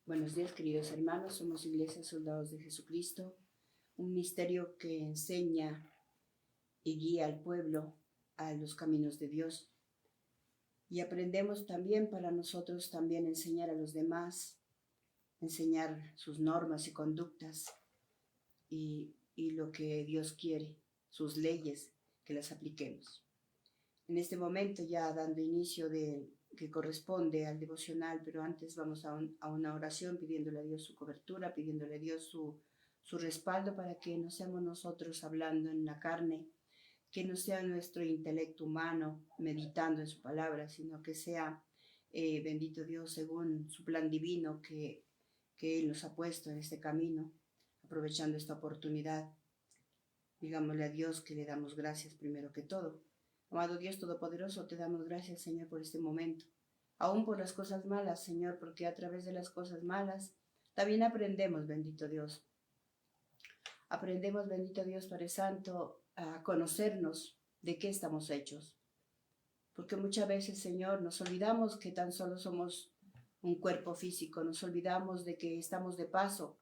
Buenos días, queridos hermanos. Somos Iglesia Soldados de Jesucristo, un misterio que enseña y guía al pueblo a los caminos de Dios. Y aprendemos también para nosotros también enseñar a los demás, enseñar sus normas y conductas y lo que Dios quiere, sus leyes, que las apliquemos. En este momento, ya dando inicio que corresponde al devocional, pero antes vamos a una oración pidiéndole a Dios su cobertura, pidiéndole a Dios su respaldo para que no seamos nosotros hablando en la carne, que no sea nuestro intelecto humano meditando en su palabra, sino que sea, bendito Dios, según su plan divino que Él nos ha puesto en este camino, aprovechando esta oportunidad. Digámosle a Dios que le damos gracias primero que todo. Amado Dios Todopoderoso, te damos gracias, Señor, por este momento. Aún por las cosas malas, Señor, porque a través de las cosas malas también aprendemos, bendito Dios. Aprendemos, bendito Dios Padre Santo, a conocernos de qué estamos hechos. Porque muchas veces, Señor, nos olvidamos que tan solo somos un cuerpo físico, nos olvidamos de que estamos de paso,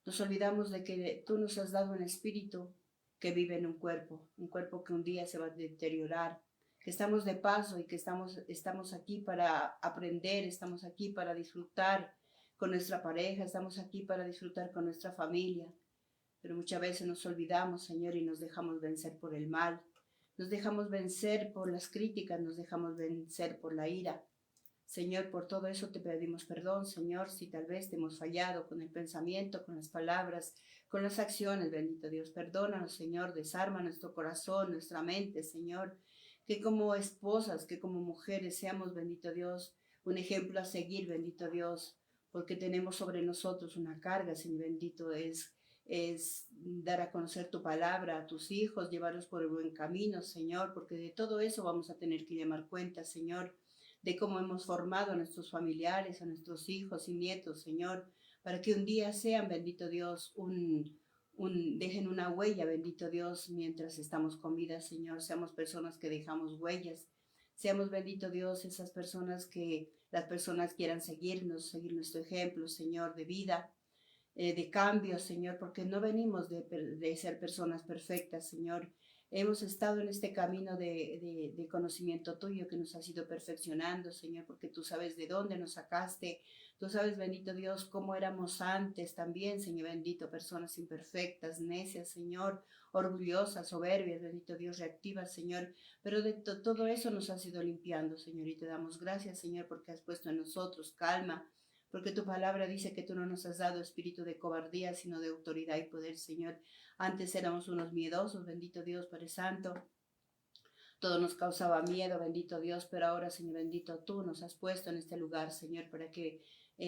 nos olvidamos de que tú nos has dado un espíritu que vive en un cuerpo que un día se va a deteriorar, que estamos de paso y que estamos aquí para aprender, estamos aquí para disfrutar con nuestra pareja, estamos aquí para disfrutar con nuestra familia. Pero muchas veces nos olvidamos, Señor, y nos dejamos vencer por el mal, nos dejamos vencer por las críticas, nos dejamos vencer por la ira. Señor, por todo eso te pedimos perdón, Señor, si tal vez te hemos fallado con el pensamiento, con las palabras, con las acciones, bendito Dios. Perdónanos, Señor, desarma nuestro corazón, nuestra mente, Señor, que como esposas, que como mujeres seamos, bendito Dios, un ejemplo a seguir, bendito Dios, porque tenemos sobre nosotros una carga, Señor bendito, es dar a conocer tu palabra a tus hijos, llevarlos por el buen camino, Señor, porque de todo eso vamos a tener que llamar cuenta, Señor, de cómo hemos formado a nuestros familiares, a nuestros hijos y nietos, Señor, para que un día sean, bendito Dios, dejen una huella, bendito Dios, mientras estamos con vida, Señor. Seamos personas que dejamos huellas. Seamos, bendito Dios, las personas quieran seguirnos, seguir nuestro ejemplo, Señor, de vida, de cambio, Señor, porque no venimos de ser personas perfectas, Señor. Hemos estado en este camino de conocimiento tuyo que nos has ido perfeccionando, Señor, porque tú sabes de dónde nos sacaste. Tú sabes, bendito Dios, cómo éramos antes también, Señor bendito, personas imperfectas, necias, Señor, orgullosas, soberbias, bendito Dios, reactivas, Señor. Pero de todo eso nos has ido limpiando, Señor, y te damos gracias, Señor, porque has puesto en nosotros calma, porque tu palabra dice que tú no nos has dado espíritu de cobardía, sino de autoridad y poder, Señor. Antes éramos unos miedosos, bendito Dios, Padre Santo. Todo nos causaba miedo, bendito Dios, pero ahora, Señor bendito, tú nos has puesto en este lugar, Señor, para que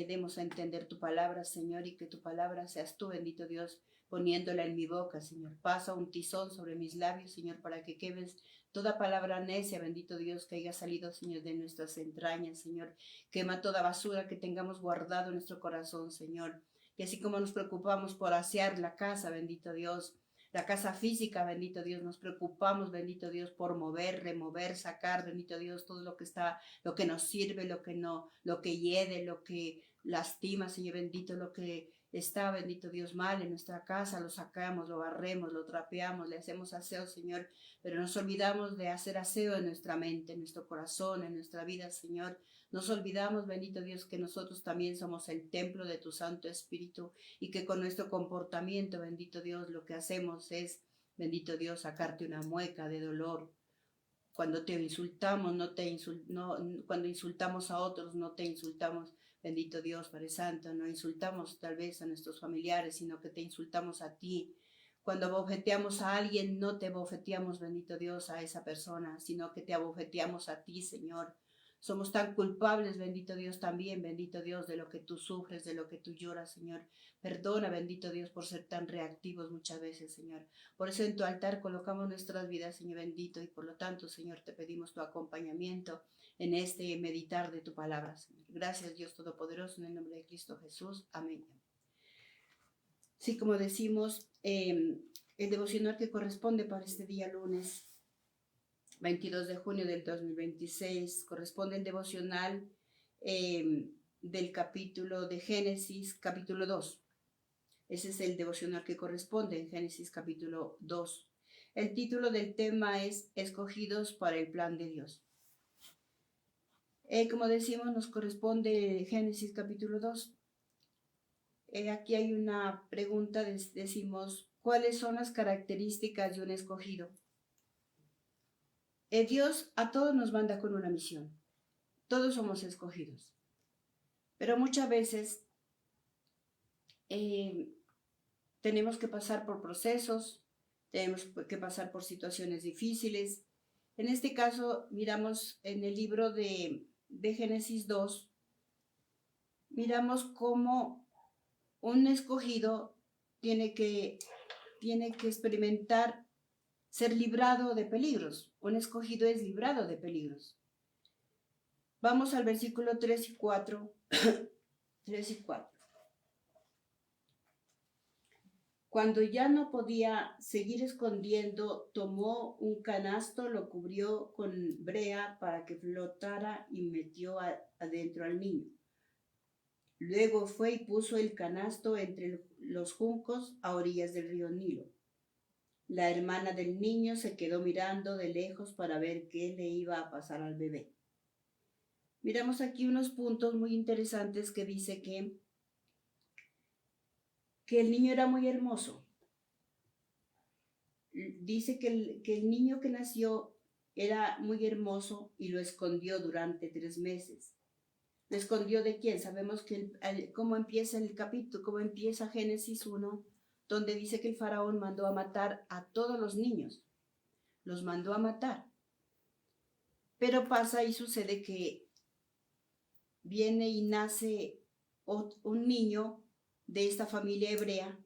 demos a entender tu palabra, Señor, y que tu palabra seas tú, bendito Dios, poniéndola en mi boca, Señor. Pasa un tizón sobre mis labios, Señor, para que quemes toda palabra necia, bendito Dios, que haya salido, Señor, de nuestras entrañas, Señor. Quema toda basura que tengamos guardado en nuestro corazón, Señor. Y así como nos preocupamos por asear la casa, bendito Dios, la casa física, bendito Dios, nos preocupamos, bendito Dios, por mover, remover, sacar, bendito Dios, todo lo que está, lo que nos sirve, lo que no, lo que hiede, lo que lastima, Señor bendito, lo que está, bendito Dios, mal en nuestra casa, lo sacamos, lo barremos, lo trapeamos, le hacemos aseo, Señor, pero nos olvidamos de hacer aseo en nuestra mente, en nuestro corazón, en nuestra vida, Señor. Nos olvidamos, bendito Dios, que nosotros también somos el templo de tu Santo Espíritu y que con nuestro comportamiento, bendito Dios, lo que hacemos es, bendito Dios, sacarte una mueca de dolor. Cuando te insultamos, cuando insultamos a otros, no te insultamos, bendito Dios, Padre Santo, no insultamos tal vez a nuestros familiares, sino que te insultamos a ti. Cuando abofeteamos a alguien, no te abofeteamos, bendito Dios, a esa persona, sino que te abofeteamos a ti, Señor. Somos tan culpables, bendito Dios, también, bendito Dios, de lo que tú sufres, de lo que tú lloras, Señor. Perdona, bendito Dios, por ser tan reactivos muchas veces, Señor. Por eso en tu altar colocamos nuestras vidas, Señor bendito, y por lo tanto, Señor, te pedimos tu acompañamiento en este meditar de tu palabra, Señor. Gracias, Dios Todopoderoso, en el nombre de Cristo Jesús. Amén. Sí, como decimos, el devocional que corresponde para este día lunes 22 de junio del 2026, corresponde el devocional del capítulo de Génesis, capítulo 2. Ese es el devocional que corresponde en Génesis capítulo 2. El título del tema es Escogidos para el plan de Dios. Como decimos, nos corresponde Génesis capítulo 2. Aquí hay una pregunta, decimos, ¿cuáles son las características de un escogido? Dios a todos nos manda con una misión. Todos somos escogidos. Pero muchas veces tenemos que pasar por procesos, tenemos que pasar por situaciones difíciles. En este caso, miramos en el libro de Génesis 2, miramos cómo un escogido tiene que experimentar ser librado de peligros. Un escogido es librado de peligros. Vamos al versículo 3 y 4. 3 y 4. Cuando ya no podía seguir escondiendo, tomó un canasto, lo cubrió con brea para que flotara y metió adentro al niño. Luego fue y puso el canasto entre los juncos a orillas del río Nilo. La hermana del niño se quedó mirando de lejos para ver qué le iba a pasar al bebé. Miramos aquí unos puntos muy interesantes que dice que el niño era muy hermoso. Dice que el niño que nació era muy hermoso y lo escondió durante 3 meses. ¿Lo escondió de quién? Sabemos que cómo empieza el capítulo, cómo empieza Génesis 1, donde dice que el faraón mandó a matar a todos los niños. Los mandó a matar. Pero pasa y sucede que viene y nace un niño de esta familia hebrea,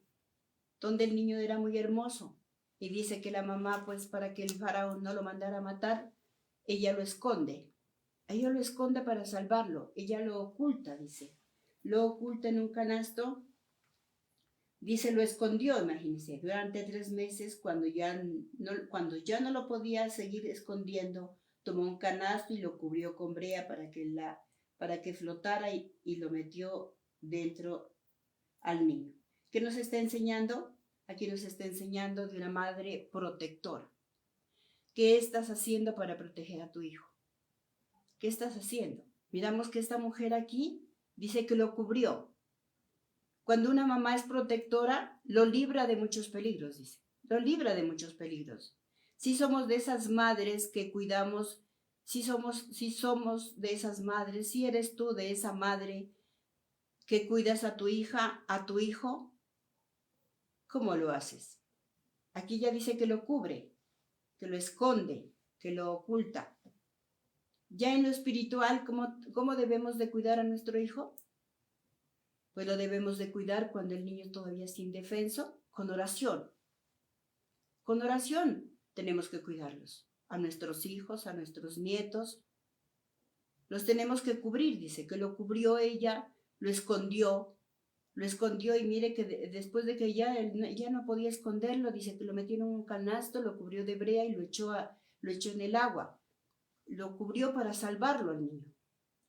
donde el niño era muy hermoso. Y dice que la mamá, pues para que el faraón no lo mandara a matar, ella lo esconde. Ella lo esconde para salvarlo. Ella lo oculta, dice. Lo oculta en un canasto. Dice, lo escondió, imagínense, durante 3 meses, cuando ya no lo podía seguir escondiendo, tomó un canasto y lo cubrió con brea para que flotara y lo metió dentro al niño. ¿Qué nos está enseñando? Aquí nos está enseñando de una madre protectora. ¿Qué estás haciendo para proteger a tu hijo? ¿Qué estás haciendo? Miramos que esta mujer aquí dice que lo cubrió. Cuando una mamá es protectora, lo libra de muchos peligros, dice. Lo libra de muchos peligros. Si somos de esas madres que cuidamos, si somos de esas madres, si eres tú de esa madre que cuidas a tu hija, a tu hijo, ¿cómo lo haces? Aquí ya dice que lo cubre, que lo esconde, que lo oculta. Ya en lo espiritual, ¿cómo debemos de cuidar a nuestro hijo? Pues lo debemos de cuidar cuando el niño todavía es indefenso, con oración. Con oración tenemos que cuidarlos. A nuestros hijos, a nuestros nietos. Los tenemos que cubrir, dice, que lo cubrió ella, lo escondió y mire que después de que ya no podía esconderlo, dice que lo metió en un canasto, lo cubrió de brea y lo echó en el agua. Lo cubrió para salvarlo al niño.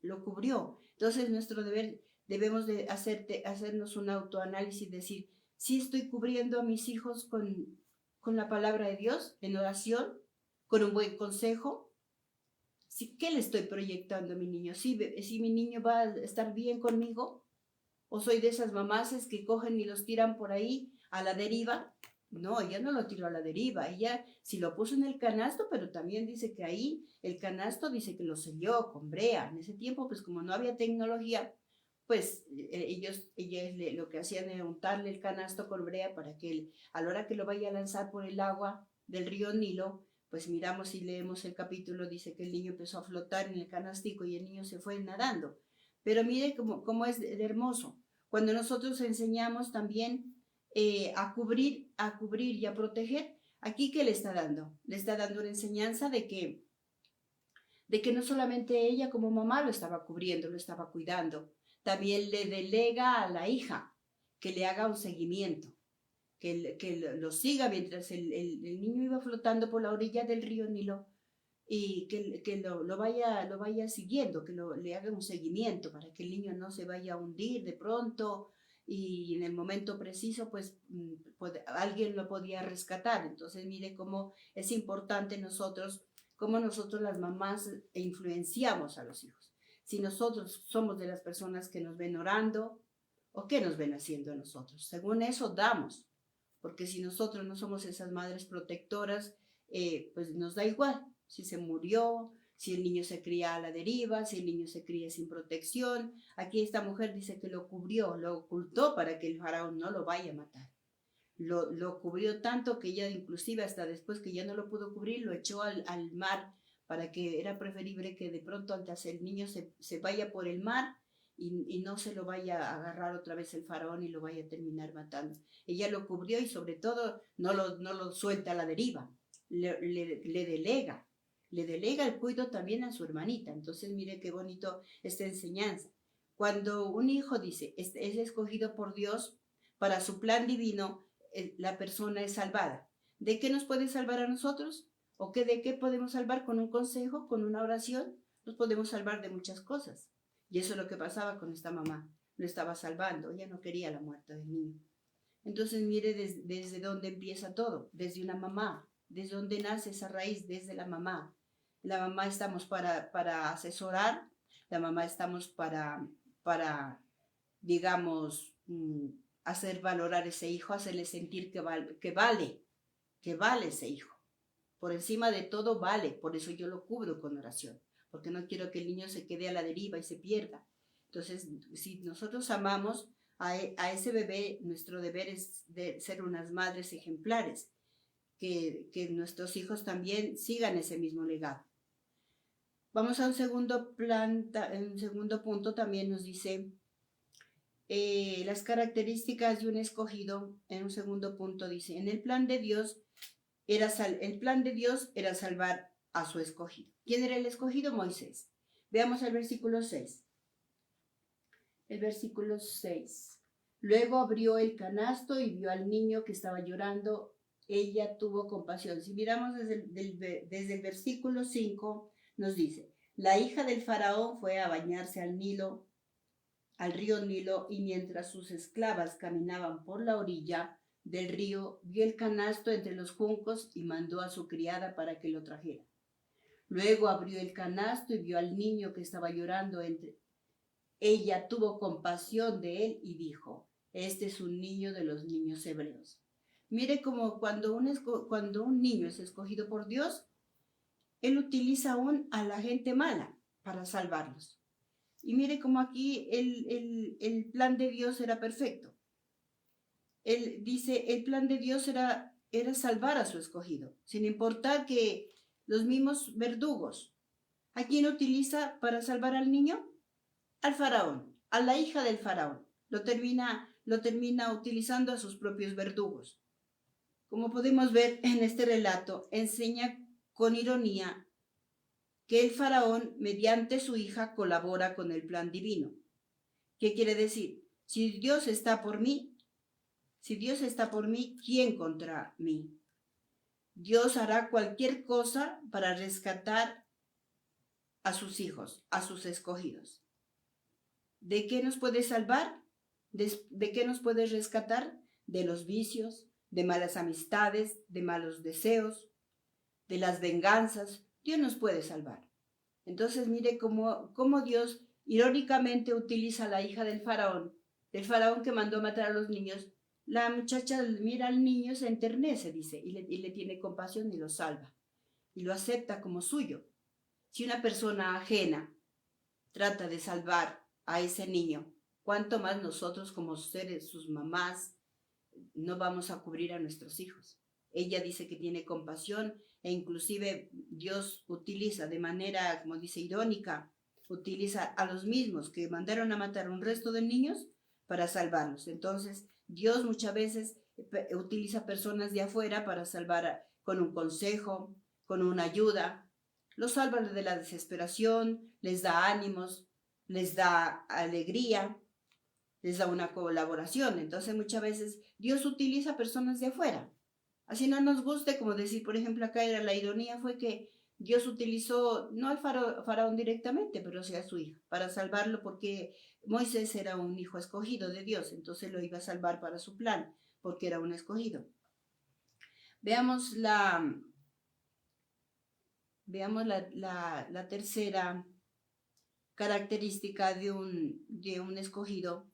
Lo cubrió. Entonces nuestro deber, debemos de hacernos un autoanálisis, decir, ¿sí estoy cubriendo a mis hijos con la palabra de Dios, en oración, con un buen consejo? ¿Qué le estoy proyectando a mi niño? ¿Si mi niño va a estar bien conmigo? ¿O soy de esas mamás que cogen y los tiran por ahí a la deriva? No, ella no lo tiró a la deriva. Ella sí lo puso en el canasto, pero también dice que ahí el canasto dice que lo selló con brea. En ese tiempo, pues como no había tecnología, pues ellos lo que hacían era untarle el canasto con brea para que a la hora que lo vaya a lanzar por el agua del río Nilo, pues miramos y leemos el capítulo, dice que el niño empezó a flotar en el canastico y el niño se fue nadando. Pero mire cómo es de hermoso. Cuando nosotros enseñamos también a cubrir y a proteger, aquí ¿qué le está dando? Le está dando una enseñanza de que no solamente ella como mamá lo estaba cubriendo, lo estaba cuidando, también le delega a la hija que le haga un seguimiento, que lo siga mientras el niño iba flotando por la orilla del río Nilo. y que lo vaya siguiendo, que le haga un seguimiento para que el niño no se vaya a hundir de pronto y en el momento preciso pues alguien lo podía rescatar. Entonces mire cómo es importante cómo nosotros las mamás influenciamos a los hijos. Si nosotros somos de las personas que nos ven orando o qué nos ven haciendo a nosotros, según eso damos, porque si nosotros no somos esas madres protectoras, pues nos da igual si se murió, si el niño se cría a la deriva, si el niño se cría sin protección. Aquí esta mujer dice que lo cubrió, lo ocultó para que el faraón no lo vaya a matar. Lo cubrió tanto que ella inclusive hasta después que ya no lo pudo cubrir, lo echó al mar para que era preferible que de pronto antes el niño se vaya por el mar y no se lo vaya a agarrar otra vez el faraón y lo vaya a terminar matando. Ella lo cubrió y sobre todo no lo suelta a la deriva, le delega el cuidado también a su hermanita. Entonces mire qué bonito esta enseñanza. Cuando un hijo dice, es escogido por Dios para su plan divino, la persona es salvada. ¿De qué nos puede salvar a nosotros? ¿O de qué podemos salvar con un consejo, con una oración? Nos podemos salvar de muchas cosas. Y eso es lo que pasaba con esta mamá. Lo estaba salvando. Ella no quería la muerte del niño. Entonces mire desde dónde empieza todo. Desde una mamá. Desde dónde nace esa raíz. Desde la mamá. La mamá estamos para asesorar. La mamá estamos para digamos, hacer valorar ese hijo, hacerle sentir que vale ese hijo. Por encima de todo vale, por eso yo lo cubro con oración, porque no quiero que el niño se quede a la deriva y se pierda. Entonces, si nosotros amamos a ese bebé, nuestro deber es de ser unas madres ejemplares, que nuestros hijos también sigan ese mismo legado. Vamos a un segundo punto, también nos dice las características de un escogido. En un segundo punto dice, en el plan de Dios era salvar a su escogido. ¿Quién era el escogido? Moisés. Veamos el versículo 6. El versículo 6. Luego abrió el canasto y vio al niño que estaba llorando. Ella tuvo compasión. Si miramos desde el versículo 5, nos dice, la hija del faraón fue a bañarse al río Nilo, y mientras sus esclavas caminaban por la orilla del río, vio el canasto entre los juncos y mandó a su criada para que lo trajera. Luego abrió el canasto y vio al niño que estaba llorando. Ella tuvo compasión de él y dijo, este es un niño de los niños hebreos. Mire como cuando un niño es escogido por Dios, él utiliza aún a la gente mala para salvarlos. Y mire cómo aquí el plan de Dios era perfecto. Él dice, el plan de Dios era salvar a su escogido, sin importar que los mismos verdugos. ¿A quién utiliza para salvar al niño? Al faraón, a la hija del faraón. Lo termina utilizando a sus propios verdugos. Como podemos ver en este relato, enseña con ironía que el faraón, mediante su hija, colabora con el plan divino. ¿Qué quiere decir? Si Dios está por mí, ¿quién contra mí? Dios hará cualquier cosa para rescatar a sus hijos, a sus escogidos. ¿De qué nos puede salvar? ¿De qué nos puede rescatar? De los vicios, de malas amistades, de malos deseos, de las venganzas. Dios nos puede salvar. Entonces mire cómo Dios irónicamente utiliza a la hija del faraón que mandó matar a los niños. La muchacha mira al niño, se enternece, dice, y le tiene compasión y lo salva. Y lo acepta como suyo. Si una persona ajena trata de salvar a ese niño, ¿cuánto más nosotros como seres, sus mamás, no vamos a cubrir a nuestros hijos? Ella dice que tiene compasión e inclusive Dios utiliza de manera, como dice, irónica, utiliza a los mismos que mandaron a matar un resto de niños para salvarlos. Entonces, Dios muchas veces utiliza personas de afuera para salvar con un consejo, con una ayuda. Los salva de la desesperación, les da ánimos, les da alegría, les da una colaboración. Entonces, muchas veces Dios utiliza personas de afuera. Así no nos guste, como decir, por ejemplo, acá era la ironía, fue que Dios utilizó, no al faraón directamente, pero sí a su hijo, para salvarlo porque Moisés era un hijo escogido de Dios, entonces lo iba a salvar para su plan, porque era un escogido. Veamos la tercera característica de un escogido.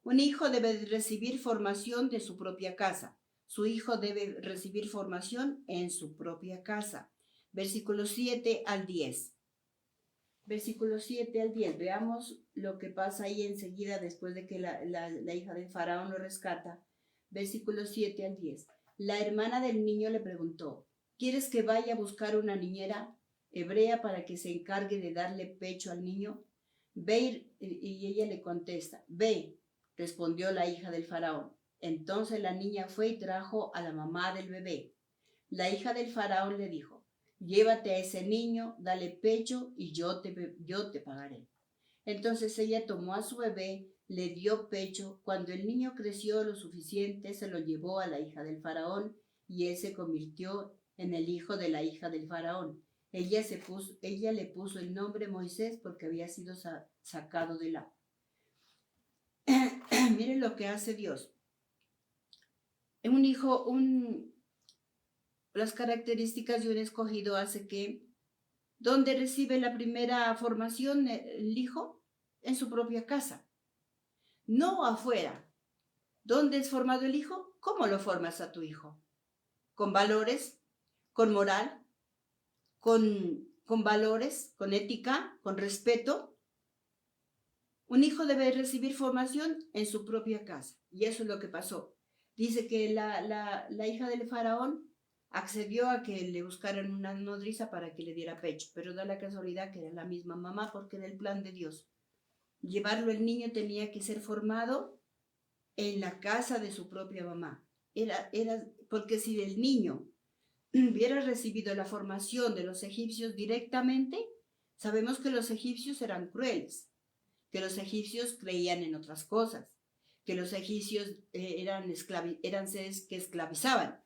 Un hijo debe recibir formación de su propia casa. Su hijo debe recibir formación en su propia casa. Versículos 7 al 10. Versículos 7 al 10. Veamos lo que pasa ahí enseguida después de que la hija del faraón lo rescata. Versículos 7 al 10. La hermana del niño le preguntó, ¿quieres que vaya a buscar una niñera hebrea para que se encargue de darle pecho al niño? Ve, y ella le contesta, ve, respondió la hija del faraón. Entonces la niña fue y trajo a la mamá del bebé. La hija del faraón le dijo, llévate a ese niño, dale pecho y yo te pagaré. Entonces ella tomó a su bebé, le dio pecho. Cuando el niño creció lo suficiente, se lo llevó a la hija del faraón y él se convirtió en el hijo de la hija del faraón. Ella le puso el nombre Moisés porque había sido sacado del agua. Miren lo que hace Dios. Las características de un escogido hace que, ¿dónde recibe la primera formación el hijo? En su propia casa, no afuera. ¿Dónde es formado el hijo? ¿Cómo lo formas a tu hijo? ¿Con valores? ¿Con moral? ¿Con valores? ¿Con ética? ¿Con respeto? Un hijo debe recibir formación en su propia casa. Y eso es lo que pasó. Dice que la hija del faraón accedió a que le buscaran una nodriza para que le diera pecho, pero da la casualidad que era la misma mamá porque era el plan de Dios. Llevarlo el niño tenía que ser formado en la casa de su propia mamá. Porque si el niño hubiera recibido la formación de los egipcios directamente, sabemos que los egipcios eran crueles, que los egipcios creían en otras cosas, que los egipcios eran seres que esclavizaban.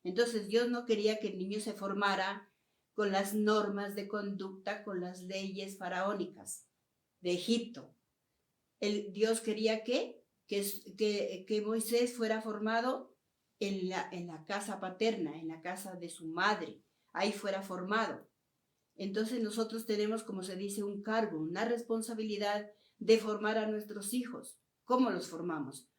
Entonces Dios no quería que el niño se formara con las normas de conducta, con las leyes faraónicas de Egipto. Dios quería que Moisés fuera formado en la casa paterna, en la casa de su madre, ahí fuera formado. Entonces nosotros tenemos, como se dice, un cargo, una responsabilidad de formar a nuestros hijos. ¿Cómo los formamos?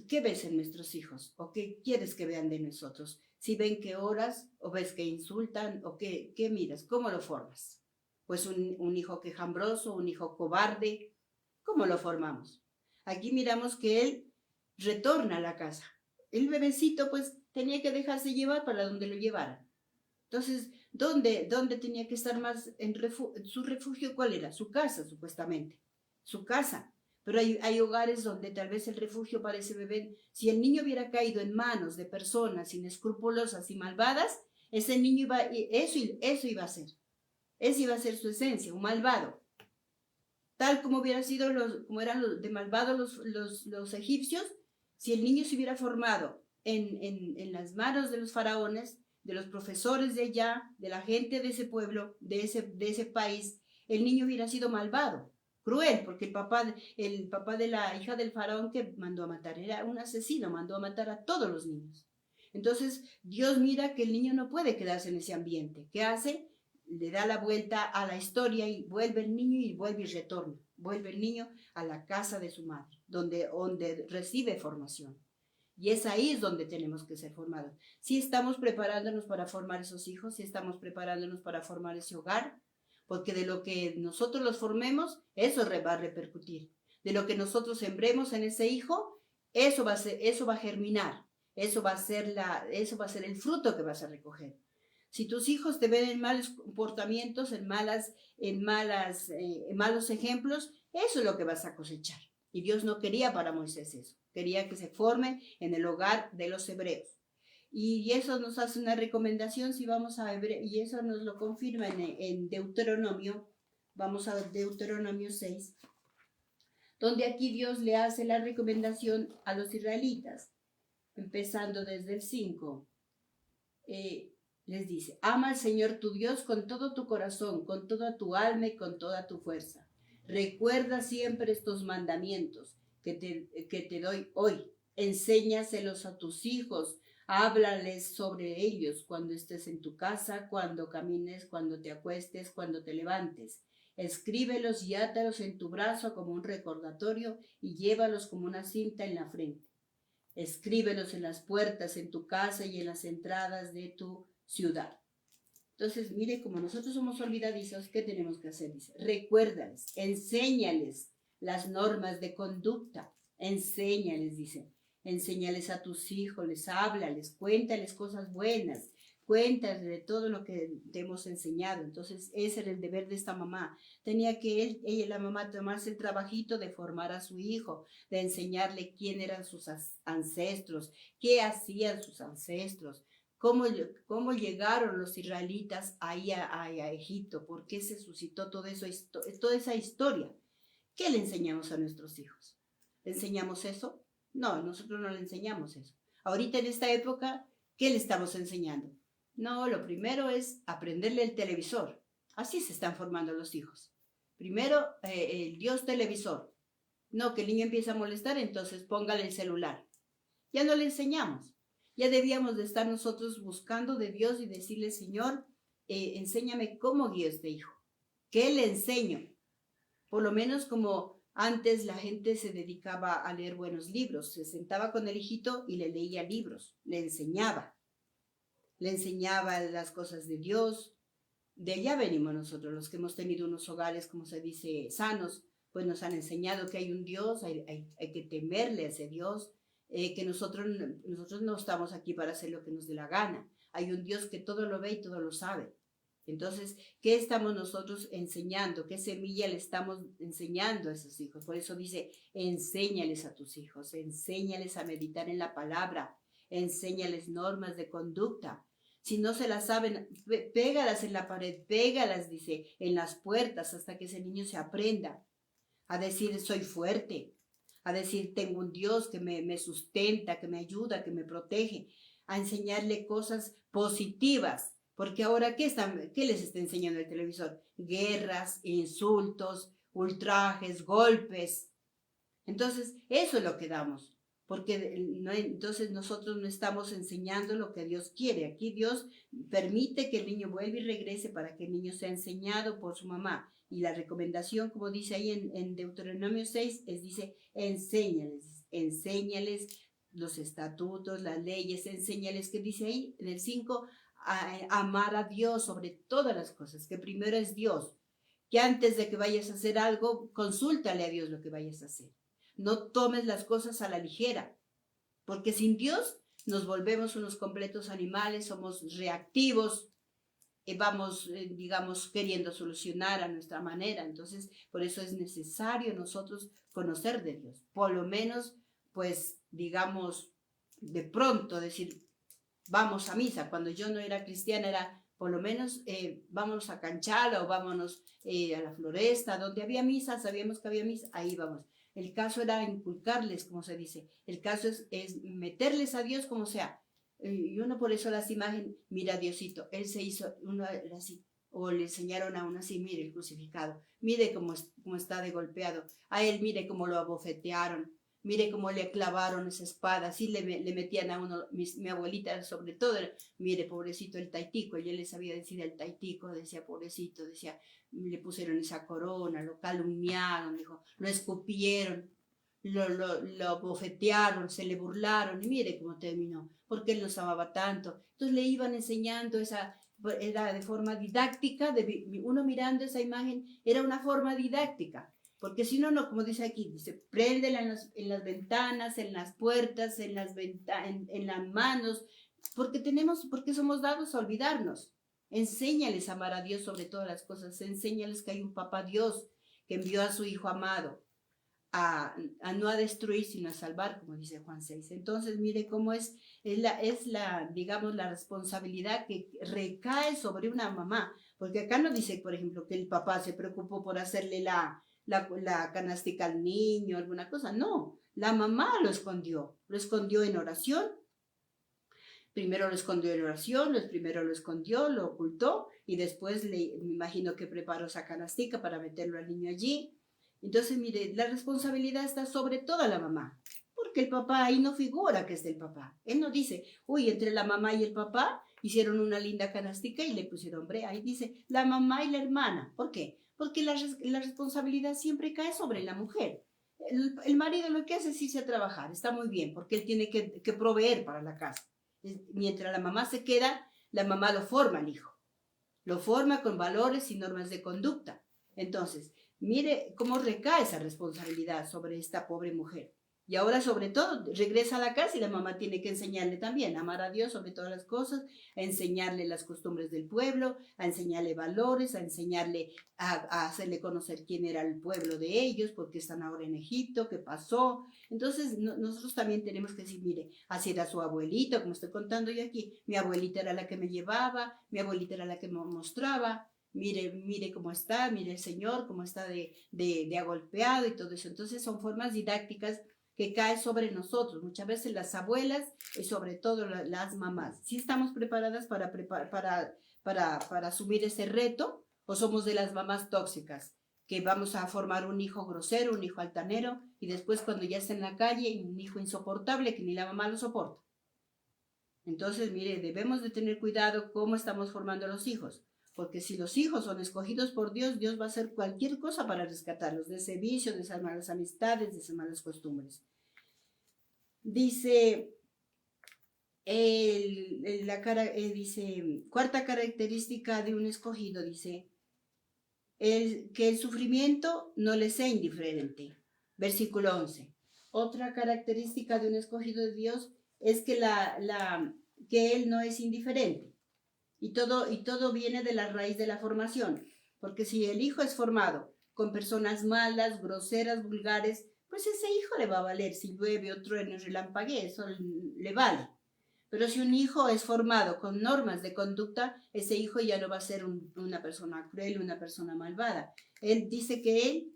¿Qué ves en nuestros hijos? ¿O qué quieres que vean de nosotros? Si ven que oras, o ves que insultan, o qué miras, ¿cómo lo formas? Pues un hijo quejambroso, un hijo cobarde. ¿Cómo lo formamos? Aquí miramos que él retorna a la casa. El bebecito pues tenía que dejarse llevar para donde lo llevaran. Entonces, ¿dónde tenía que estar más su refugio? ¿Cuál era? Su casa, supuestamente. Su casa. Pero hay hogares donde tal vez el refugio para ese bebé, si el niño hubiera caído en manos de personas inescrupulosas y malvadas, ese niño eso iba a ser. Esa iba a ser su esencia, un malvado. Tal como como eran de malvados los egipcios, si el niño se hubiera formado en las manos de los faraones, de los profesores de allá, de la gente de ese pueblo, de ese país, el niño hubiera sido malvado, cruel, porque el papá de la hija del faraón que mandó a matar era un asesino, mandó a matar a todos los niños. Entonces Dios mira que el niño no puede quedarse en ese ambiente. ¿Qué hace? Le da la vuelta a la historia y vuelve el niño y vuelve y retorna. Vuelve el niño a la casa de su madre, donde recibe formación. Y es ahí donde tenemos que ser formados. Si estamos preparándonos para formar esos hijos, si estamos preparándonos para formar ese hogar, porque de lo que nosotros los formemos, eso va a repercutir. De lo que nosotros sembremos en ese hijo, eso va a germinar. Eso va a ser el fruto que vas a recoger. Si tus hijos te ven en malos comportamientos, en malos ejemplos, eso es lo que vas a cosechar. Y Dios no quería para Moisés eso. Quería que se forme en el hogar de los hebreos. Y eso nos hace una recomendación si vamos a Hebreo, y eso nos lo confirma en Deuteronomio. Vamos a Deuteronomio 6, donde aquí Dios le hace la recomendación a los israelitas, empezando desde el 5. Les dice, ama al Señor tu Dios con todo tu corazón, con toda tu alma y con toda tu fuerza. Recuerda siempre estos mandamientos que te doy hoy. Enséñaselos a tus hijos. Háblales sobre ellos cuando estés en tu casa, cuando camines, cuando te acuestes, cuando te levantes. Escríbelos y átalos en tu brazo como un recordatorio y llévalos como una cinta en la frente. Escríbelos en las puertas, en tu casa y en las entradas de tu ciudad. Entonces, mire, como nosotros somos olvidadizos, ¿qué tenemos que hacer? Dice, recuérdales, enséñales las normas de conducta, enséñales, dice, enséñales a tus hijos, les háblales, cuéntales cosas buenas, cuéntales de todo lo que te hemos enseñado. Entonces, ese era el deber de esta mamá. Tenía que ella, la mamá, tomarse el trabajito de formar a su hijo, de enseñarle quién eran sus ancestros, qué hacían sus ancestros, cómo llegaron los israelitas ahí a Egipto, por qué se suscitó todo eso, toda esa historia. ¿Qué le enseñamos a nuestros hijos? ¿Le enseñamos eso? No, nosotros no le enseñamos eso. Ahorita en esta época, ¿qué le estamos enseñando? No, lo primero es aprenderle el televisor. Así se están formando los hijos. Primero, el Dios televisor. No, que el niño empieza a molestar, entonces póngale el celular. Ya no le enseñamos. Ya debíamos de estar nosotros buscando de Dios y decirle, Señor, enséñame cómo guío a este hijo. ¿Qué le enseño? Por lo menos como antes la gente se dedicaba a leer buenos libros. Se sentaba con el hijito y le leía libros. Le enseñaba las cosas de Dios. De allá venimos nosotros, los que hemos tenido unos hogares, como se dice, sanos, pues nos han enseñado que hay un Dios, hay que temerle a ese Dios, que nosotros no estamos aquí para hacer lo que nos dé la gana. Hay un Dios que todo lo ve y todo lo sabe. Entonces, ¿qué estamos nosotros enseñando? ¿Qué semilla le estamos enseñando a esos hijos? Por eso dice, enséñales a tus hijos, enséñales a meditar en la palabra, enséñales normas de conducta. Si no se las saben, pégalas en la pared, pégalas, dice, en las puertas, hasta que ese niño se aprenda a decir, soy fuerte, a decir, tengo un Dios que me sustenta, que me ayuda, que me protege, a enseñarle cosas positivas. Porque ahora, ¿qué les está enseñando el televisor? Guerras, insultos, ultrajes, golpes. Entonces, eso es lo que damos. Porque entonces nosotros no estamos enseñando lo que Dios quiere. Aquí Dios permite que el niño vuelva y regrese para que el niño sea enseñado por su mamá. Y la recomendación, como dice ahí en Deuteronomio 6, dice, enséñales los estatutos, las leyes, enséñales, que dice ahí en el 5, amar a Dios sobre todas las cosas, que primero es Dios, que antes de que vayas a hacer algo, consúltale a Dios lo que vayas a hacer. No tomes las cosas a la ligera, porque sin Dios nos volvemos unos completos animales, somos reactivos, vamos, digamos, queriendo solucionar a nuestra manera. Entonces, por eso es necesario nosotros conocer de Dios. Por lo menos, pues, digamos, de pronto decir, vamos a misa. Cuando yo no era cristiana era, por lo menos, vámonos a Canchala o vámonos a la Floresta, donde había misa, sabíamos que había misa, ahí vamos. El caso era inculcarles, como se dice. El caso es meterles a Dios como sea. Y uno por eso las imágenes, mira Diosito, él se hizo, uno era así, o le enseñaron a uno así, mire el crucificado, mire cómo está de golpeado, a él mire cómo lo abofetearon, mire cómo le clavaron esa espada, así le metían a uno, mi abuelita sobre todo, mire pobrecito el taitico, yo le sabía decir el taitico, decía pobrecito, decía, le pusieron esa corona, lo calumniaron, dijo, lo escupieron, lo bofetearon, se le burlaron, y mire cómo terminó, porque él los amaba tanto. Entonces le iban enseñando era de forma didáctica, uno mirando esa imagen, era una forma didáctica, porque si no, como dice aquí, dice, préndela en las ventanas, en las puertas, en las manos, porque somos dados a olvidarnos. Enséñales a amar a Dios sobre todas las cosas, enséñales que hay un papá Dios que envió a su Hijo amado no a destruir, sino a salvar, como dice Juan 6. Entonces, mire cómo es digamos, la responsabilidad que recae sobre una mamá, porque acá no dice, por ejemplo, que el papá se preocupó por hacerle la canastica al niño, alguna cosa, no, la mamá lo escondió en oración, Primero lo escondió en oración, primero lo escondió, lo ocultó y después me imagino que preparó esa canastica para meterlo al niño allí. Entonces, mire, la responsabilidad está sobre toda la mamá, porque el papá ahí no figura que es del papá. Él no dice, uy, entre la mamá y el papá hicieron una linda canastica y le pusieron brea. Ahí dice la mamá y la hermana. ¿Por qué? Porque la responsabilidad siempre cae sobre la mujer. El marido lo que hace es irse a trabajar, está muy bien, porque él tiene que proveer para la casa. Mientras la mamá se queda, la mamá lo forma al hijo. Lo forma con valores y normas de conducta. Entonces, mire cómo recae esa responsabilidad sobre esta pobre mujer. Y ahora, sobre todo, regresa a la casa y la mamá tiene que enseñarle también a amar a Dios sobre todas las cosas, a enseñarle las costumbres del pueblo, a enseñarle valores, a enseñarle a hacerle conocer quién era el pueblo de ellos, por qué están ahora en Egipto, qué pasó. Entonces, nosotros también tenemos que decir, mire, así era su abuelito, como estoy contando yo aquí. Mi abuelita era la que me llevaba, mi abuelita era la que me mostraba. Mire cómo está, mire el Señor, cómo está de agolpeado y todo eso. Entonces, son formas didácticas que cae sobre nosotros, muchas veces las abuelas y sobre todo las mamás. ¿Sí estamos preparadas para asumir ese reto o somos de las mamás tóxicas? Que vamos a formar un hijo grosero, un hijo altanero y después cuando ya está en la calle, un hijo insoportable que ni la mamá lo soporta. Entonces, mire, debemos de tener cuidado cómo estamos formando a los hijos. Porque si los hijos son escogidos por Dios, Dios va a hacer cualquier cosa para rescatarlos de ese vicio, de esas malas amistades, de esas malas costumbres. Dice, dice, cuarta característica de un escogido, dice, que el sufrimiento no le sea indiferente. Versículo 11. Otra característica de un escogido de Dios es que, que él no es indiferente. Y todo viene de la raíz de la formación, porque si el hijo es formado con personas malas, groseras, vulgares, pues ese hijo le va a valer. Si llueve o trueno y relampaguee, eso le vale. Pero si un hijo es formado con normas de conducta, ese hijo ya no va a ser una persona cruel, una persona malvada. Él dice que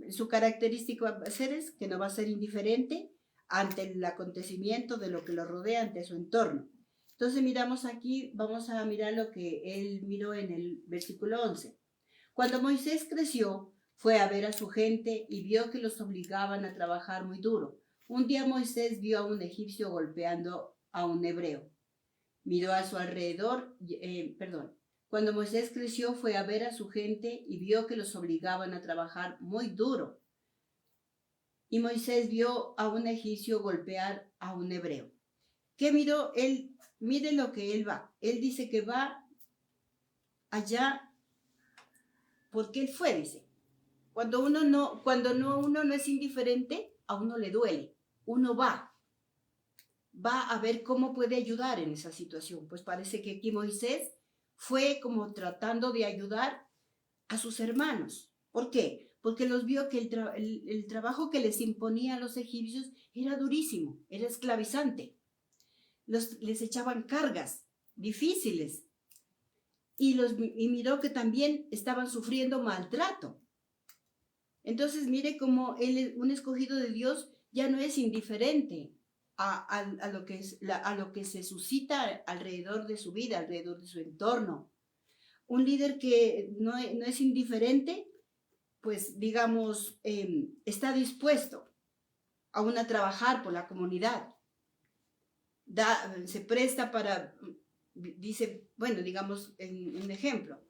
su característica va a ser es que no va a ser indiferente ante el acontecimiento de lo que lo rodea, ante su entorno. Entonces miramos aquí, vamos a mirar lo que él miró en el versículo 11. Cuando Moisés creció, fue a ver a su gente y vio que los obligaban a trabajar muy duro. Un día Moisés vio a un egipcio golpeando a un hebreo. Miró a su alrededor, Cuando Moisés creció, fue a ver a su gente y vio que los obligaban a trabajar muy duro. Y Moisés vio a un egipcio golpear a un hebreo. ¿Qué miró él? Mire lo que él va. Él dice que va allá porque él fue, dice. Cuando uno no es indiferente, a uno le duele. Uno va a ver cómo puede ayudar en esa situación. Pues parece que aquí Moisés fue como tratando de ayudar a sus hermanos. ¿Por qué? Porque los vio que el trabajo que les imponía a los egipcios era durísimo, era esclavizante. Les echaban cargas difíciles y miró que también estaban sufriendo maltrato. Entonces mire cómo un escogido de Dios ya no es indiferente a lo que se suscita alrededor de su vida, alrededor de su entorno. Un líder que no es indiferente, pues digamos, está dispuesto aún a trabajar por la comunidad. Se presta para, dice, bueno, digamos, en un ejemplo,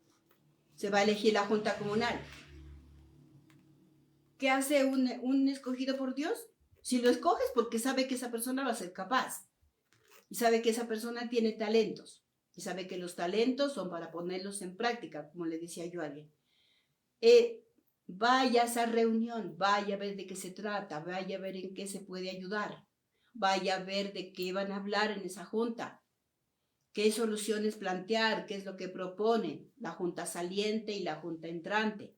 se va a elegir la junta comunal. ¿Qué hace un escogido por Dios? Si lo escoges porque sabe que esa persona va a ser capaz y sabe que esa persona tiene talentos y sabe que los talentos son para ponerlos en práctica, como le decía yo a alguien. Vaya a esa reunión, vaya a ver de qué se trata, vaya a ver en qué se puede ayudar, vaya a ver de qué van a hablar en esa junta, qué soluciones plantear, qué es lo que proponen la junta saliente y la junta entrante,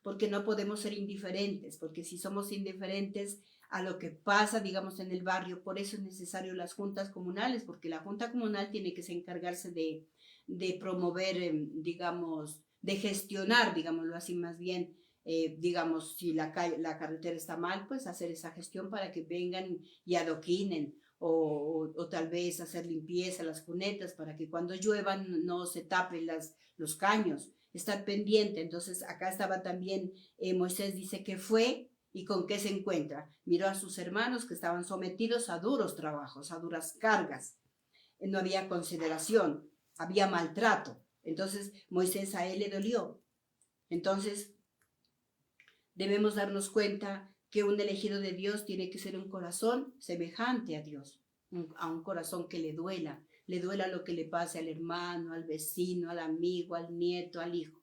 porque no podemos ser indiferentes, porque si somos indiferentes a lo que pasa, digamos, en el barrio, por eso es necesario las juntas comunales, porque la junta comunal tiene que encargarse de promover, digamos, de gestionar, digámoslo así más bien, digamos, si la carretera está mal, pues hacer esa gestión para que vengan y adoquinen, o tal vez hacer limpieza, las cunetas, para que cuando lluevan no se tapen los caños, estar pendiente. Entonces acá estaba también, Moisés dice que fue y con qué se encuentra. Miró a sus hermanos que estaban sometidos a duros trabajos, a duras cargas. No había consideración, había maltrato. Entonces Moisés a él le dolió. Entonces debemos darnos cuenta que un elegido de Dios tiene que ser un corazón semejante a Dios, a un corazón que le duela lo que le pase al hermano, al vecino, al amigo, al nieto, al hijo.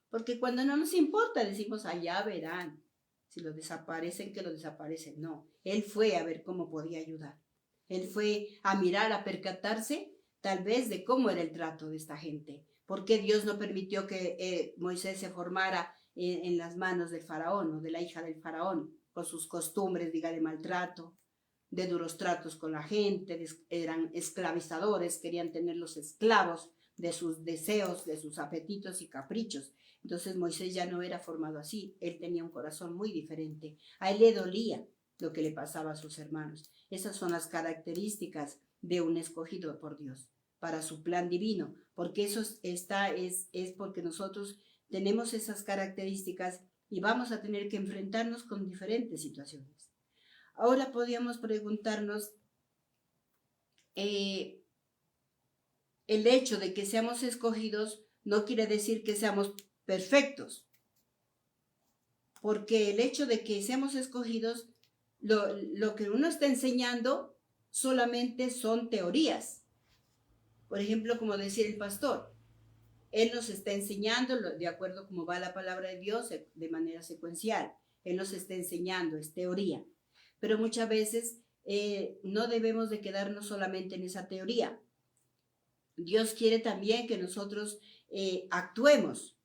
Porque cuando no nos importa, decimos, allá verán, si lo desaparecen, que lo desaparecen. No, él fue a ver cómo podía ayudar. Él fue a mirar, a percatarse, tal vez, de cómo era el trato de esta gente. ¿Por qué Dios no permitió que Moisés se formara en las manos del faraón o de la hija del faraón, con sus costumbres, diga, de maltrato, de duros tratos con la gente, eran esclavizadores, querían tenerlos esclavos de sus deseos, de sus apetitos y caprichos? Entonces Moisés ya no era formado así, él tenía un corazón muy diferente, a él le dolía lo que le pasaba a sus hermanos. Esas son las características de un escogido por Dios para su plan divino, porque eso es porque nosotros tenemos esas características y vamos a tener que enfrentarnos con diferentes situaciones. Ahora podríamos preguntarnos, el hecho de que seamos escogidos no quiere decir que seamos perfectos, porque el hecho de que seamos escogidos, lo que uno está enseñando solamente son teorías. Por ejemplo, como decía el pastor, él nos está enseñando de acuerdo a cómo va la palabra de Dios de manera secuencial. Él nos está enseñando, es teoría. Pero muchas veces no debemos de quedarnos solamente en esa teoría. Dios quiere también que nosotros actuemos.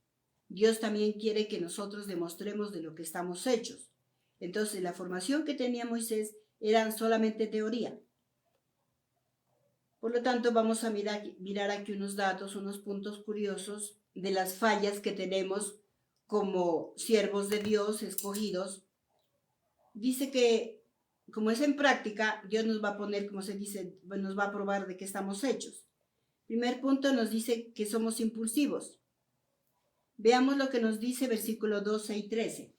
Dios también quiere que nosotros demostremos de lo que estamos hechos. Entonces, la formación que tenía Moisés era solamente teoría. Por lo tanto, vamos a mirar aquí unos datos, unos puntos curiosos de las fallas que tenemos como siervos de Dios escogidos. Dice que, como es en práctica, Dios nos va a poner, como se dice, nos va a probar de qué estamos hechos. Primer punto, nos dice que somos impulsivos. Veamos lo que nos dice versículos 12 y 13.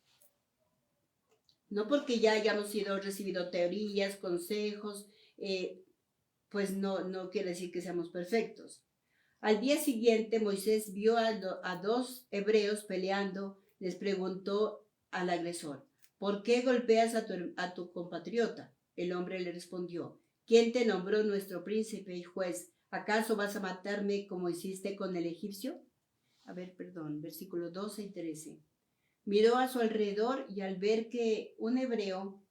No porque ya hayamos recibido teorías, consejos, pues no quiere decir que seamos perfectos. Al día siguiente Moisés vio a dos hebreos peleando. Les preguntó al agresor: ¿por qué golpeas a tu compatriota? El hombre le respondió: ¿quién te nombró nuestro príncipe y juez? ¿Acaso vas a matarme como hiciste con el egipcio? Versículos 12 y 13. Miró a su alrededor y al ver que un hebreo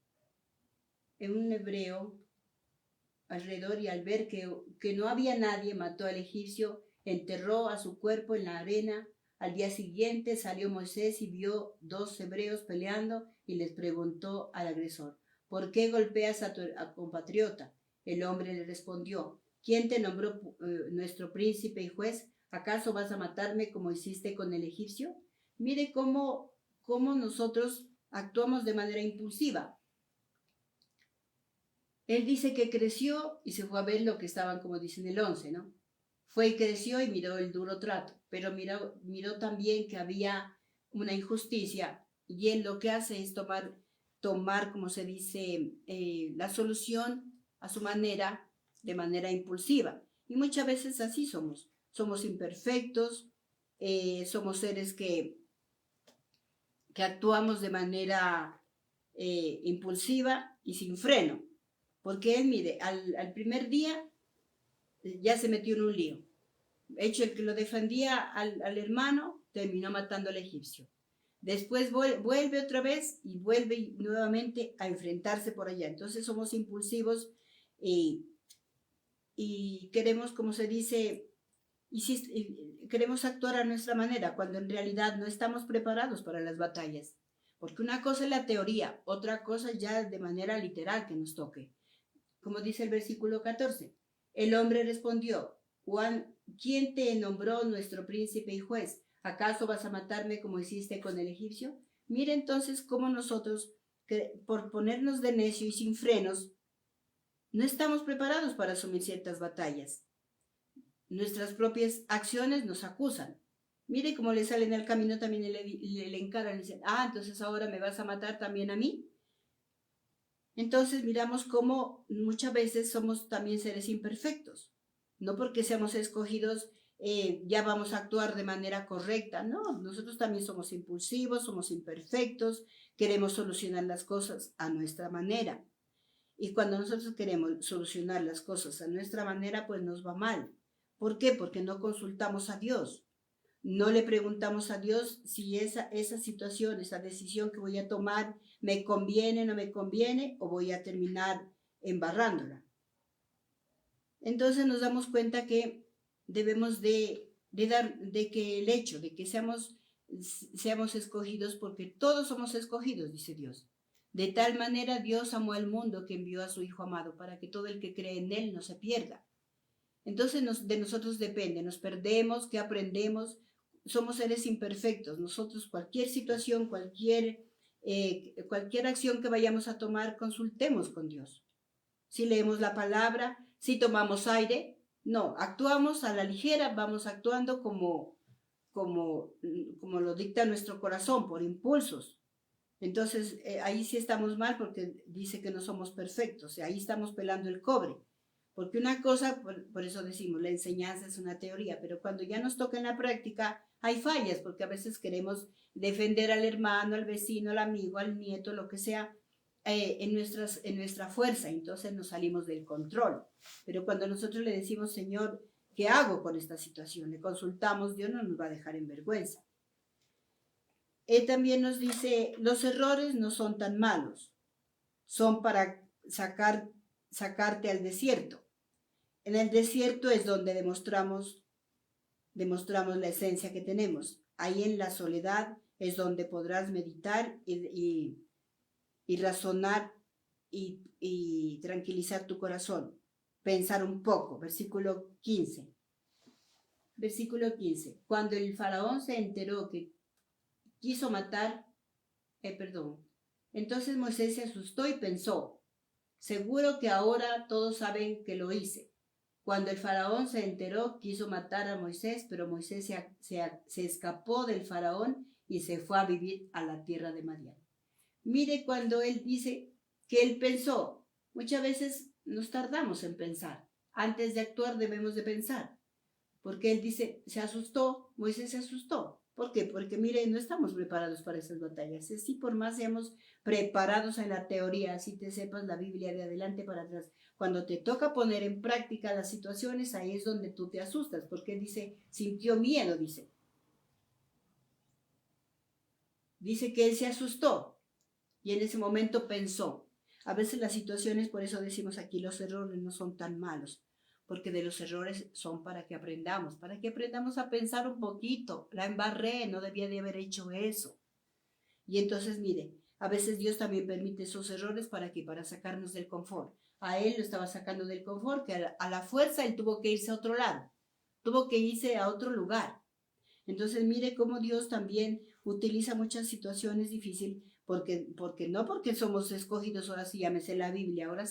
alrededor, y al ver que no había nadie, mató al egipcio, enterró a su cuerpo en la arena. Al día siguiente salió Moisés y vio dos hebreos peleando y les preguntó al agresor: ¿por qué golpeas a tu compatriota? El hombre le respondió: ¿quién te nombró nuestro príncipe y juez? ¿Acaso vas a matarme como hiciste con el egipcio? Mire cómo nosotros actuamos de manera impulsiva. Él dice que creció y se fue a ver lo que estaban, como dice en el 11, ¿no? Fue y creció y miró el duro trato, pero miró también que había una injusticia, y él lo que hace es tomar como se dice, la solución a su manera, de manera impulsiva. Y muchas veces así somos imperfectos, somos seres que actuamos de manera impulsiva y sin freno. Porque él, mire, al primer día ya se metió en un lío. De hecho, el que lo defendía al hermano terminó matando al egipcio. Después vuelve otra vez y vuelve nuevamente a enfrentarse por allá. Entonces somos impulsivos y queremos, como se dice, queremos actuar a nuestra manera, cuando en realidad no estamos preparados para las batallas. Porque una cosa es la teoría, otra cosa ya de manera literal que nos toque. Como dice el versículo 14, el hombre respondió: ¿quién te nombró nuestro príncipe y juez? ¿Acaso vas a matarme como hiciste con el egipcio? Mire entonces cómo nosotros, que por ponernos de necio y sin frenos, no estamos preparados para asumir ciertas batallas. Nuestras propias acciones nos acusan. Mire cómo le salen al camino también y le encaran y dicen, entonces ahora me vas a matar también a mí. Entonces miramos cómo muchas veces somos también seres imperfectos. No porque seamos escogidos ya vamos a actuar de manera correcta. No, nosotros también somos impulsivos, somos imperfectos, queremos solucionar las cosas a nuestra manera. Y cuando nosotros queremos solucionar las cosas a nuestra manera, pues nos va mal. ¿Por qué? Porque no consultamos a Dios. No le preguntamos a Dios si esa situación, esa decisión que voy a tomar me conviene, no me conviene, o voy a terminar embarrándola. Entonces nos damos cuenta que debemos de que el hecho de que seamos escogidos, porque todos somos escogidos, dice Dios. De tal manera Dios amó al mundo que envió a su Hijo amado para que todo el que cree en Él no se pierda. Entonces de nosotros depende, nos perdemos, ¿qué aprendemos? Somos seres imperfectos. Nosotros cualquier situación, cualquier acción que vayamos a tomar, consultemos con Dios. Si leemos la palabra, si tomamos aire, no, actuamos a la ligera, vamos actuando como lo dicta nuestro corazón, por impulsos. Entonces, ahí sí estamos mal porque dice que no somos perfectos, ahí estamos pelando el cobre. Porque una cosa, por eso decimos, la enseñanza es una teoría, pero cuando ya nos toca en la práctica, hay fallas, porque a veces queremos defender al hermano, al vecino, al amigo, al nieto, lo que sea, en nuestra fuerza, entonces nos salimos del control. Pero cuando nosotros le decimos, Señor, ¿qué hago con esta situación? Le consultamos, Dios no nos va a dejar en vergüenza. Él también nos dice, los errores no son tan malos, son para sacarte al desierto. En el desierto es donde demostramos la esencia que tenemos. Ahí en la soledad es donde podrás meditar y razonar y tranquilizar tu corazón. Pensar un poco. Versículo 15. Versículo 15. Cuando el faraón se enteró que quiso matar, entonces Moisés se asustó y pensó, seguro que ahora todos saben que lo hice. Cuando el faraón se enteró, quiso matar a Moisés, pero Moisés se escapó del faraón y se fue a vivir a la tierra de Madián. Mire cuando él dice que él pensó. Muchas veces nos tardamos en pensar. Antes de actuar debemos de pensar. Porque él dice, se asustó, Moisés se asustó. ¿Por qué? Porque mire, no estamos preparados para esas batallas. Así por más seamos preparados en la teoría, así te sepas la Biblia de adelante para atrás. Cuando te toca poner en práctica las situaciones, ahí es donde tú te asustas. Porque dice, sintió miedo, dice. Dice que él se asustó y en ese momento pensó. A veces las situaciones, por eso decimos aquí, los errores no son tan malos. Porque de los errores son para que aprendamos a pensar un poquito. La embarré, no debía de haber hecho eso. Y entonces, mire, a veces Dios también permite esos errores para sacarnos del confort. A él lo estaba sacando del confort, que a la fuerza él tuvo que irse a otro lado, tuvo que irse a otro lugar. Entonces, mire cómo Dios también utiliza muchas situaciones difíciles, porque no porque somos escogidos, ahora sí llámese la Biblia, ahora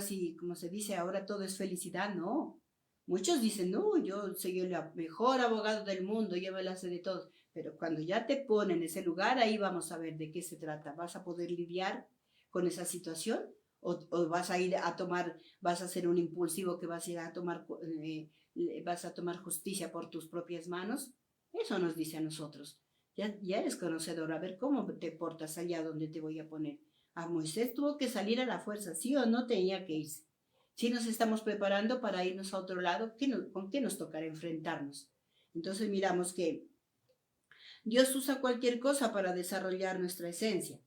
sí, como se dice, ahora todo es felicidad, no. Muchos dicen, no, yo soy el mejor abogado del mundo, yo me la sé de todo. Pero cuando ya te ponen en ese lugar, ahí vamos a ver de qué se trata. ¿Vas a poder lidiar con esa situación? ¿O vas a ir a tomar, vas a ser un impulsivo que vas a ir a tomar, vas a tomar justicia por tus propias manos? Eso nos dice a nosotros. Ya eres conocedor, a ver cómo te portas allá donde te voy a poner. A Moisés tuvo que salir a la fuerza, sí o no tenía que irse. Si nos estamos preparando para irnos a otro lado, ¿con qué nos tocará enfrentarnos? Entonces miramos que Dios usa cualquier cosa para desarrollar nuestra esencia.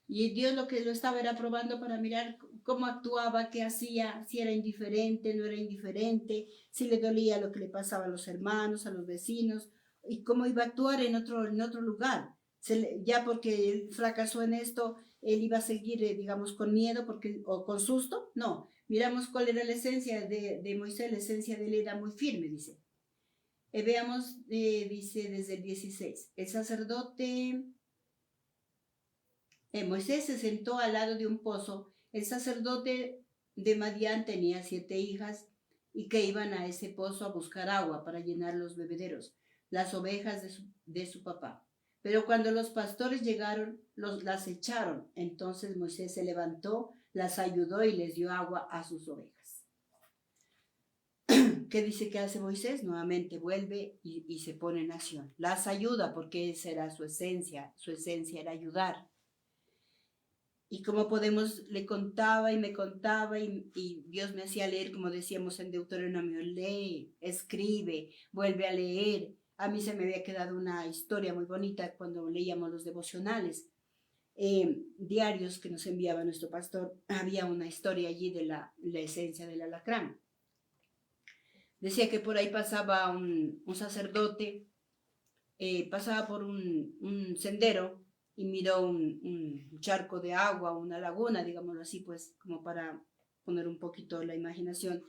Y Dios lo que lo estaba era probando para mirar cómo actuaba, qué hacía, si era indiferente, no era indiferente, si le dolía lo que le pasaba a los hermanos, a los vecinos, y cómo iba a actuar en otro lugar. Ya porque él fracasó en esto, él iba a seguir, digamos, con miedo o con susto. No, miramos cuál era la esencia de Moisés, la esencia de él era muy firme, dice. Veamos, dice desde el 16. El sacerdote Moisés se sentó al lado de un pozo. El sacerdote de Madián tenía 7 hijas y que iban a ese pozo a buscar agua para llenar los bebederos, las ovejas de su papá. Pero cuando los pastores llegaron, las echaron. Entonces Moisés se levantó, las ayudó y les dio agua a sus ovejas. ¿Qué dice que hace Moisés? Nuevamente vuelve y se pone en acción. Las ayuda porque esa era su esencia. Su esencia era ayudar. Y como podemos, le contaba y me contaba y Dios me hacía leer, como decíamos en Deuteronomio, lee, escribe, vuelve a leer. A mí se me había quedado una historia muy bonita cuando leíamos los devocionales, diarios que nos enviaba nuestro pastor. Había una historia allí de la esencia del alacrán. Decía que por ahí pasaba un sacerdote, pasaba por un sendero y miró un charco de agua, una laguna, digámoslo así, pues como para poner un poquito la imaginación.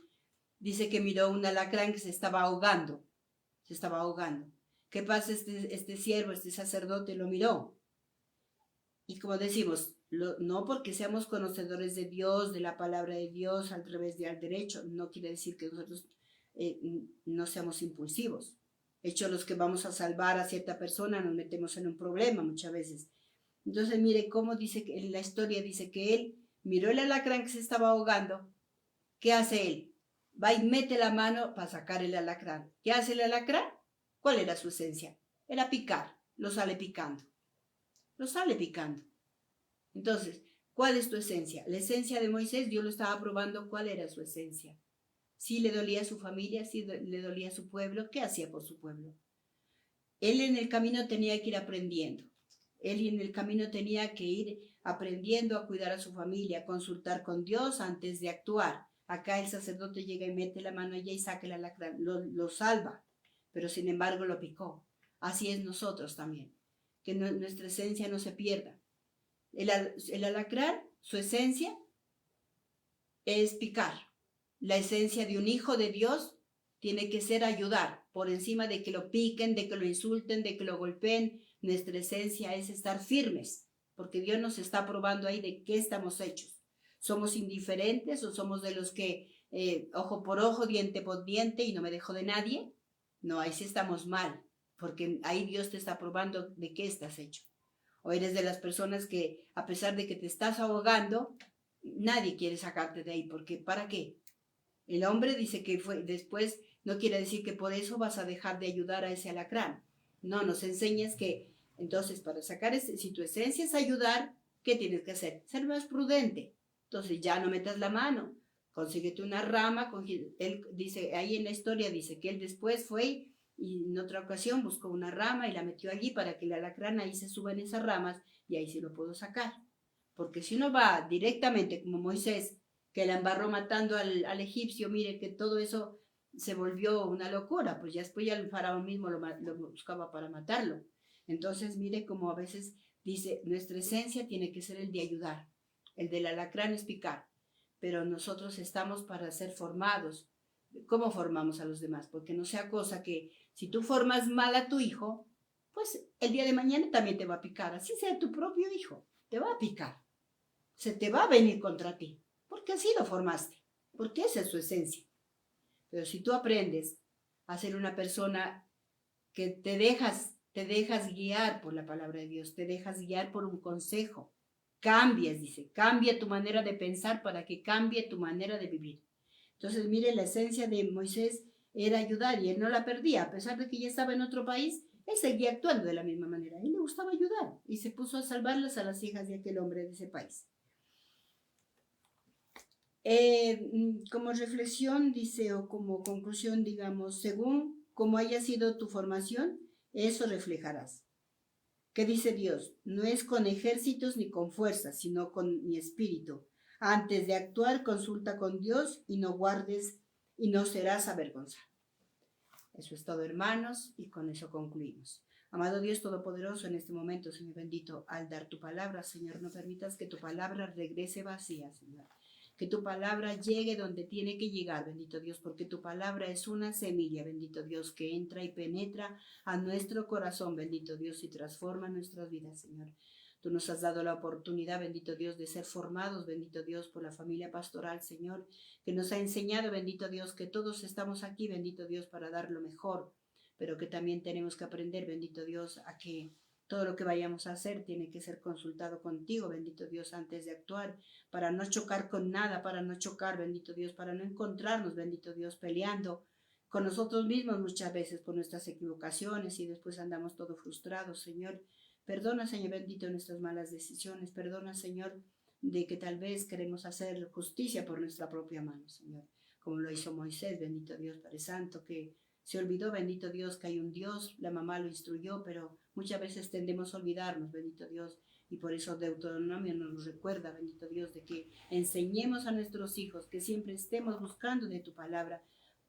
Dice que miró un alacrán que se estaba ahogando. ¿Qué pasa? Este siervo, este sacerdote lo miró. Y como decimos, no porque seamos conocedores de Dios, de la palabra de Dios, al revés y al derecho, no quiere decir que nosotros no seamos impulsivos. De hecho, los que vamos a salvar a cierta persona nos metemos en un problema muchas veces. Entonces, mire cómo dice que la historia dice que él miró el alacrán que se estaba ahogando. ¿Qué hace él? Va y mete la mano para sacar el alacrán. ¿Qué hace el alacrán? ¿Cuál era su esencia? Era picar. Lo sale picando. Entonces, ¿cuál es tu esencia? La esencia de Moisés, Dios lo estaba probando. ¿Cuál era su esencia? Si le dolía a su familia, si le dolía a su pueblo, ¿qué hacía por su pueblo? Él en el camino tenía que ir aprendiendo. Él en el camino tenía que ir aprendiendo a cuidar a su familia, a consultar con Dios antes de actuar. Acá el sacerdote llega y mete la mano allá y saca el alacrán, lo salva, pero sin embargo lo picó. Así es nosotros también, que nuestra esencia no se pierda. El alacrán, su esencia es picar. La esencia de un hijo de Dios tiene que ser ayudar, por encima de que lo piquen, de que lo insulten, de que lo golpeen. Nuestra esencia es estar firmes, porque Dios nos está probando ahí de qué estamos hechos. ¿Somos indiferentes o somos de los que ojo por ojo, diente por diente y no me dejo de nadie? No, ahí sí estamos mal, porque ahí Dios te está probando de qué estás hecho. O eres de las personas que, a pesar de que te estás ahogando, nadie quiere sacarte de ahí, porque ¿para qué? El hombre dice que fue después, no quiere decir que por eso vas a dejar de ayudar a ese alacrán. No, nos enseñas que entonces para sacar, si tu esencia es ayudar, ¿qué tienes que hacer? Ser más prudente. Entonces ya no metas la mano, consíguete una rama. Él dice, ahí en la historia dice que él después fue y en otra ocasión buscó una rama y la metió allí para que el alacrán ahí se suba en esas ramas y ahí sí lo puedo sacar. Porque si uno va directamente como Moisés, que la embarró matando al egipcio, mire que todo eso se volvió una locura, pues ya después ya el faraón mismo lo buscaba para matarlo. Entonces mire como a veces dice, nuestra esencia tiene que ser el de ayudar, el del alacrán es picar, pero nosotros estamos para ser formados. ¿Cómo formamos a los demás? Porque no sea cosa que si tú formas mal a tu hijo, pues el día de mañana también te va a picar, así sea tu propio hijo, te va a picar, se te va a venir contra ti. Porque así lo formaste, porque esa es su esencia. Pero si tú aprendes a ser una persona que te dejas guiar por la palabra de Dios, te dejas guiar por un consejo, cambias, dice, cambia tu manera de pensar para que cambie tu manera de vivir. Entonces, mire, la esencia de Moisés era ayudar y él no la perdía, a pesar de que ya estaba en otro país, él seguía actuando de la misma manera, a él le gustaba ayudar y se puso a salvarlas a las hijas de aquel hombre de ese país. Como reflexión, dice, o como conclusión, digamos, según como haya sido tu formación, eso reflejarás. ¿Qué dice Dios? No es con ejércitos ni con fuerzas, sino con mi espíritu. Antes de actuar, consulta con Dios y no guardes y no serás avergonzado. Eso es todo, hermanos, y con eso concluimos. Amado Dios Todopoderoso, en este momento, Señor bendito, al dar tu palabra, Señor, no permitas que tu palabra regrese vacía, Señor. Que tu palabra llegue donde tiene que llegar, bendito Dios, porque tu palabra es una semilla, bendito Dios, que entra y penetra a nuestro corazón, bendito Dios, y transforma nuestras vidas, Señor. Tú nos has dado la oportunidad, bendito Dios, de ser formados, bendito Dios, por la familia pastoral, Señor, que nos ha enseñado, bendito Dios, que todos estamos aquí, bendito Dios, para dar lo mejor, pero que también tenemos que aprender, bendito Dios, a que todo lo que vayamos a hacer tiene que ser consultado contigo, bendito Dios, antes de actuar, para no chocar con nada, para no chocar, bendito Dios, para no encontrarnos, bendito Dios, peleando con nosotros mismos muchas veces por nuestras equivocaciones y después andamos todos frustrados, Señor. Perdona, Señor bendito, nuestras malas decisiones. Perdona, Señor, de que tal vez queremos hacer justicia por nuestra propia mano, Señor. Como lo hizo Moisés, bendito Dios, Padre Santo, que se olvidó, bendito Dios, que hay un Dios. La mamá lo instruyó, pero muchas veces tendemos a olvidarnos, bendito Dios. Y por eso Deuteronomio nos recuerda, bendito Dios, de que enseñemos a nuestros hijos, que siempre estemos buscando de tu palabra.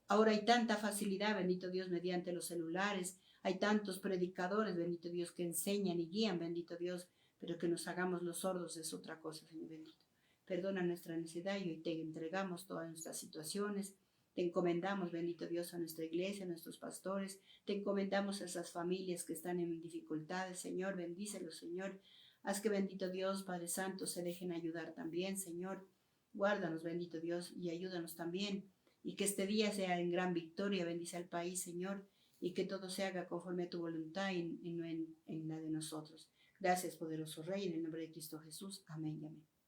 Ahora hay tanta facilidad, bendito Dios, mediante los celulares. Hay tantos predicadores, bendito Dios, que enseñan y guían, bendito Dios, pero que nos hagamos los sordos es otra cosa, Señor bendito. Perdona nuestra necesidad y hoy te entregamos todas nuestras situaciones. Te encomendamos, bendito Dios, a nuestra iglesia, a nuestros pastores. Te encomendamos a esas familias que están en dificultades, Señor. Bendícelos, Señor. Haz que, bendito Dios, Padre Santo, se dejen ayudar también, Señor. Guárdanos, bendito Dios, y ayúdanos también. Y que este día sea en gran victoria. Bendice al país, Señor, y que todo se haga conforme a tu voluntad y no en la de nosotros. Gracias, poderoso Rey, en el nombre de Cristo Jesús. Amén y amén.